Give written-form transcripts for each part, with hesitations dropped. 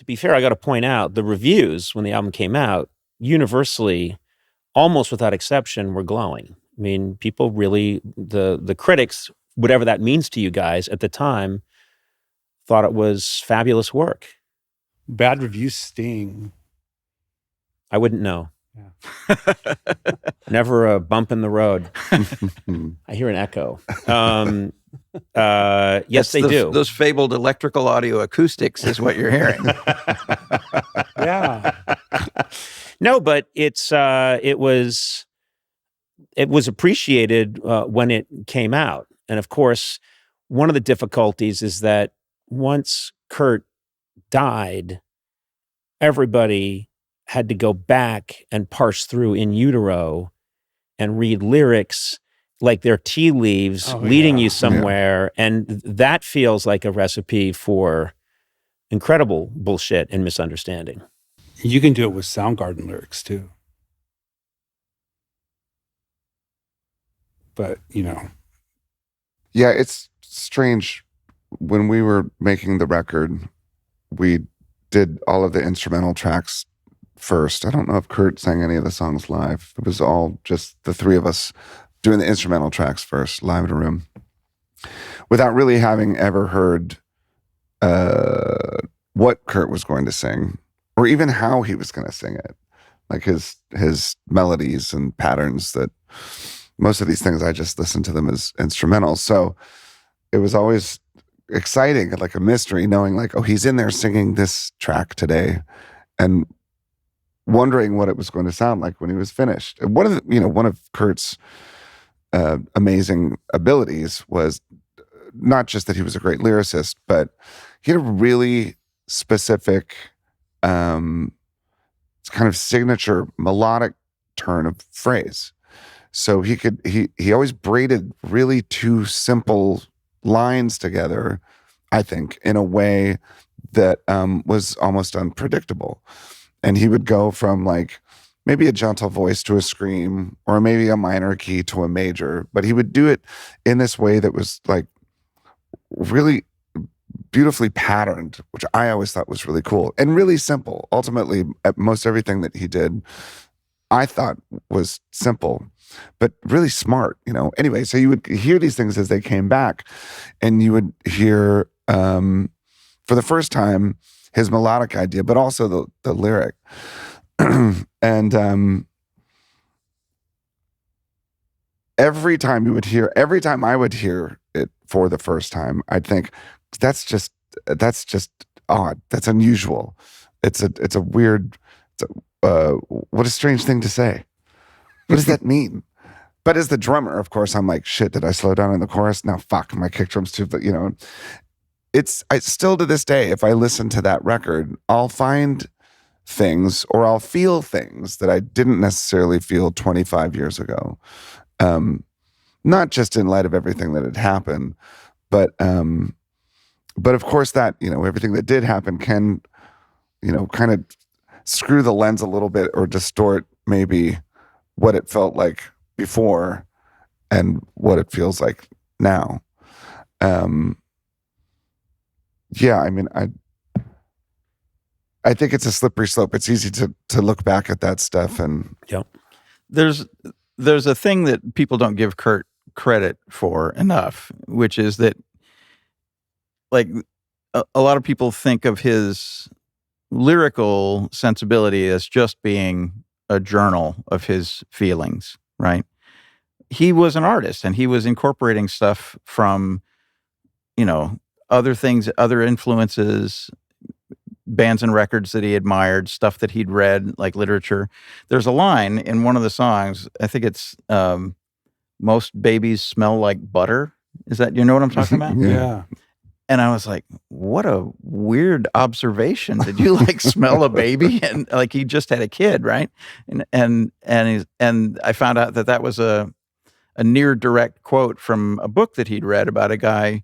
to be fair, I got to point out the reviews when the album came out, universally, almost without exception, were glowing. I mean, people really, the critics, whatever that means to you guys at the time, thought it was fabulous work. Bad reviews sting. I wouldn't know. Yeah. Never a bump in the road. I hear an echo. Yes, they do. Those fabled electrical audio acoustics is what you're hearing. Yeah. No, but it was appreciated when it came out. And of course, one of the difficulties is that once Kurt died, everybody had to go back and parse through In Utero and read lyrics like they're tea leaves leading you somewhere. Yeah. And that feels like a recipe for incredible bullshit and misunderstanding. You can do it with Soundgarden lyrics too. But, Yeah, it's strange. When we were making the record, we did all of the instrumental tracks first. I don't know if Kurt sang any of the songs live. It was all just the three of us doing the instrumental tracks first, live in a room, without really having ever heard what Kurt was going to sing, or even how he was going to sing it, like his melodies and patterns. That most of these things I just listened to them as instrumentals. So it was always exciting, like a mystery, knowing like, oh, he's in there singing this track today, and wondering what it was going to sound like when he was finished. And one of Kurt's amazing abilities was not just that he was a great lyricist, but he had a really specific kind of signature melodic turn of phrase. So he always braided really two simple lines together, I think, in a way that was almost unpredictable. And he would go from like maybe a gentle voice to a scream, or maybe a minor key to a major, but he would do it in this way that was like really beautifully patterned, which I always thought was really cool and really simple. Ultimately, most everything that he did, I thought was simple, but really smart, Anyway, so you would hear these things as they came back, and you would hear, for the first time, his melodic idea, but also the lyric. And every time I would hear it for the first time, I'd think, that's just odd. That's unusual. It's a weird, what a strange thing to say. What does that mean? But as the drummer, of course, I'm like, shit, did I slow down in the chorus? Now, fuck, my kick drum's too, I still to this day, if I listen to that record, I'll find things or I'll feel things that I didn't necessarily feel 25 years ago. Not just in light of everything that had happened, but of course that, everything that did happen can, kind of screw the lens a little bit or distort maybe what it felt like before and what it feels like now. Yeah, I mean, I think it's a slippery slope. It's easy to look back at that stuff and There's a thing that people don't give Kurt credit for enough, which is that, like, a lot of people think of his lyrical sensibility as just being a journal of his feelings, right? He was an artist, and he was incorporating stuff from, other things, other influences, bands and records that he admired, stuff that he'd read, like literature. There's a line in one of the songs, I think it's most babies smell like butter. Is that, you know what I'm talking about? Yeah. And I was like, what a weird observation. Did you smell a baby? And he just had a kid, right? And I found out that was a near direct quote from a book that he'd read about a guy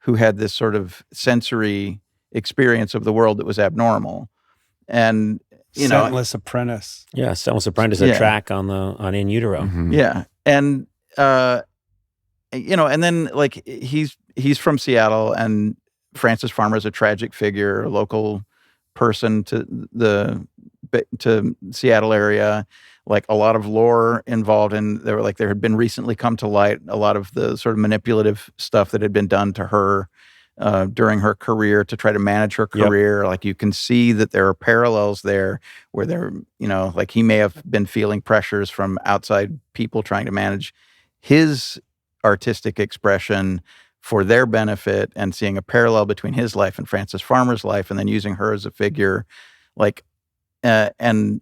who had this sort of sensory experience of the world that was abnormal. And Scentless Apprentice. Yeah, Scentless Apprentice, a track on In Utero. Mm-hmm. Yeah. And and then he's from Seattle, and Francis Farmer is a tragic figure, a local person to Seattle area. Like a lot of lore involved, and there had been recently come to light a lot of the sort of manipulative stuff that had been done to her during her career to try to manage her career. Yep. Like you can see that there are parallels there where there, like he may have been feeling pressures from outside people trying to manage his artistic expression for their benefit, and seeing a parallel between his life and Frances Farmer's life, and then using her as a figure, and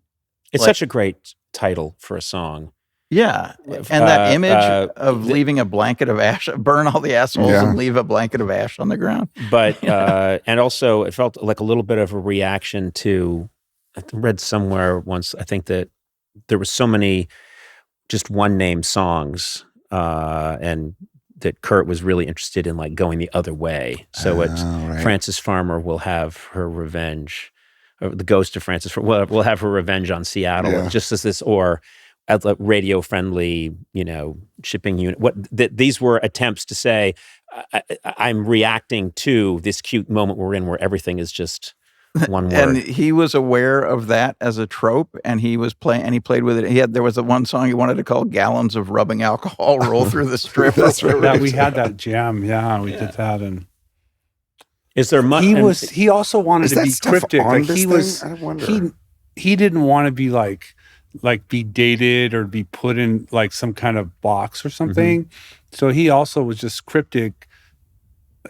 it's such a great title for a song. Yeah. And that image of leaving a blanket of ash, burn all the assholes and leave a blanket of ash on the ground. But, and also it felt like a little bit of a reaction to, I read somewhere once, I think that there were so many just one name songs, and that Kurt was really interested in like going the other way. So Frances Farmer will have her revenge. The ghost of Frances will have her revenge on Seattle, just as this, or as a radio-friendly, shipping unit. These were attempts to say, I'm reacting to this cute moment we're in, where everything is just one word. And he was aware of that as a trope, and he was playing, and he played with it. There was one song he wanted to call "Gallons of Rubbing Alcohol Roll Through the Strip." That's right. Yeah, we had that jam. Yeah, we did that, and. Is there much? He also wanted to be cryptic. Like he didn't want to be like be dated or be put in like some kind of box or something. Mm-hmm. So he also was just cryptic,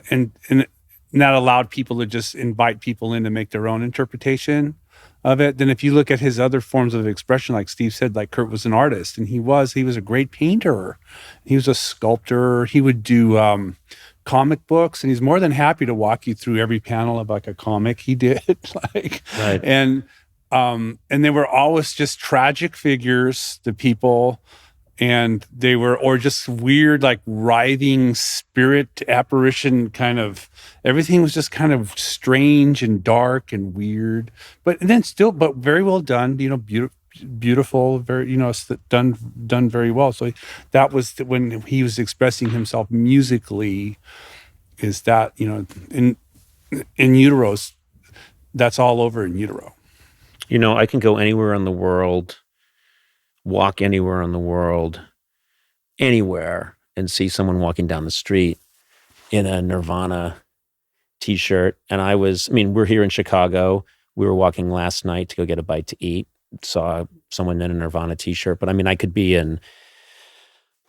and that allowed people to just invite people in to make their own interpretation of it. Then if you look at his other forms of expression, like Steve said, like Kurt was an artist, and he was a great painter. He was a sculptor. He would do comic books, and he's more than happy to walk you through every panel of like a comic he did. Right. And they were always just tragic figures, the people, and they were, or just weird, like writhing spirit apparition kind of, everything was just kind of strange and dark and weird, but very well done, beautiful, very, done very well. So that was when he was expressing himself musically, is that, in uteros, that's all over in utero. I can go anywhere in the world, walk anywhere in the world, anywhere, and see someone walking down the street in a Nirvana t-shirt. And we're here in Chicago. We were walking last night to go get a bite to eat. Saw someone in a Nirvana t-shirt, but I could be in,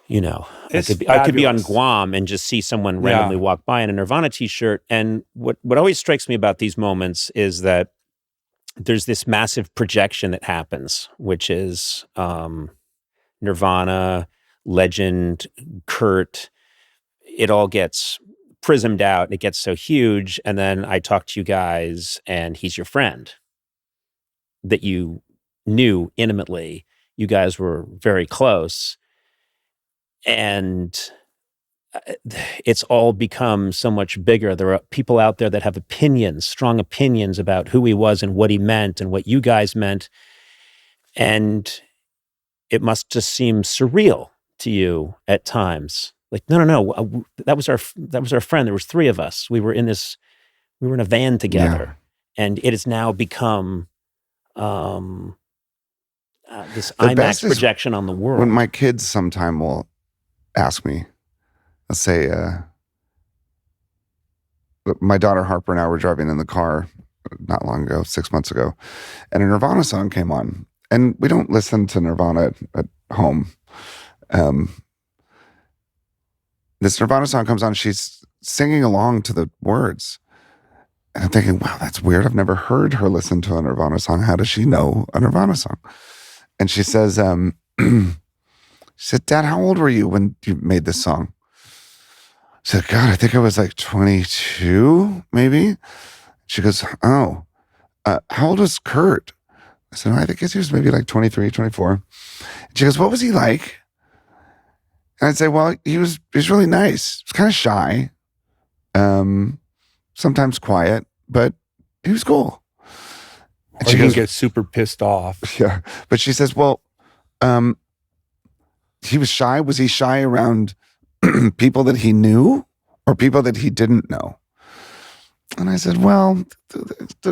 I could be on Guam and just see someone randomly walk by in a Nirvana t-shirt. And what always strikes me about these moments is that there's this massive projection that happens, which is Nirvana, Legend, Kurt. It all gets prismed out and it gets so huge. And then I talk to you guys, and he's your friend that you knew intimately. You guys were very close, and it's all become so much bigger. There are people out there that have opinions, strong opinions about who he was and what he meant and what you guys meant. And it must just seem surreal to you at times. Like, no, that was our friend. There was three of us. We were in a van together, and it has now become this IMAX projection on the world. When my kids sometime will ask me, let's say, my daughter Harper and I were driving in the car not long ago, 6 months ago, and a Nirvana song came on. And we don't listen to Nirvana at home. This Nirvana song comes on, she's singing along to the words. And I'm thinking, wow, that's weird. I've never heard her listen to a Nirvana song. How does she know a Nirvana song? And she says, she said, Dad, how old were you when you made this song? I said, God, I think I was like 22, maybe. She goes, oh, how old was Kurt? I said, I think he was maybe like 23, 24. And she goes, what was he like? And I'd say, well, he was really nice. He was kind of shy, sometimes quiet, but he was cool. And she can get super pissed off. Yeah. But she says, well, he was shy. Was he shy around people that he knew or people that he didn't know? And I said, well,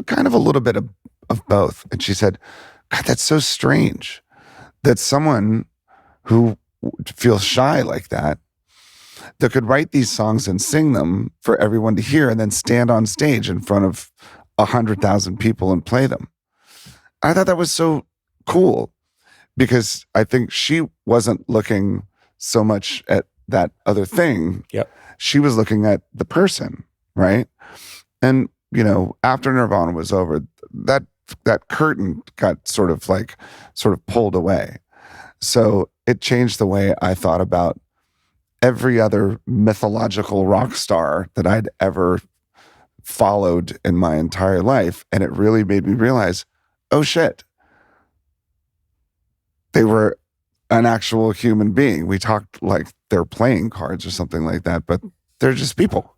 kind of a little bit of both. And she said, God, that's so strange that someone who feels shy like that could write these songs and sing them for everyone to hear and then stand on stage in front of 100,000 people and play them. I thought that was so cool because I think she wasn't looking so much at that other thing. Yep. She was looking at the person, right? And, you know, after Nirvana was over, that curtain got sort of pulled away. So it changed the way I thought about every other mythological rock star that I'd ever followed in my entire life. And it really made me realize, oh shit, they were an actual human being. We talked like they're playing cards or something like that, but they're just people.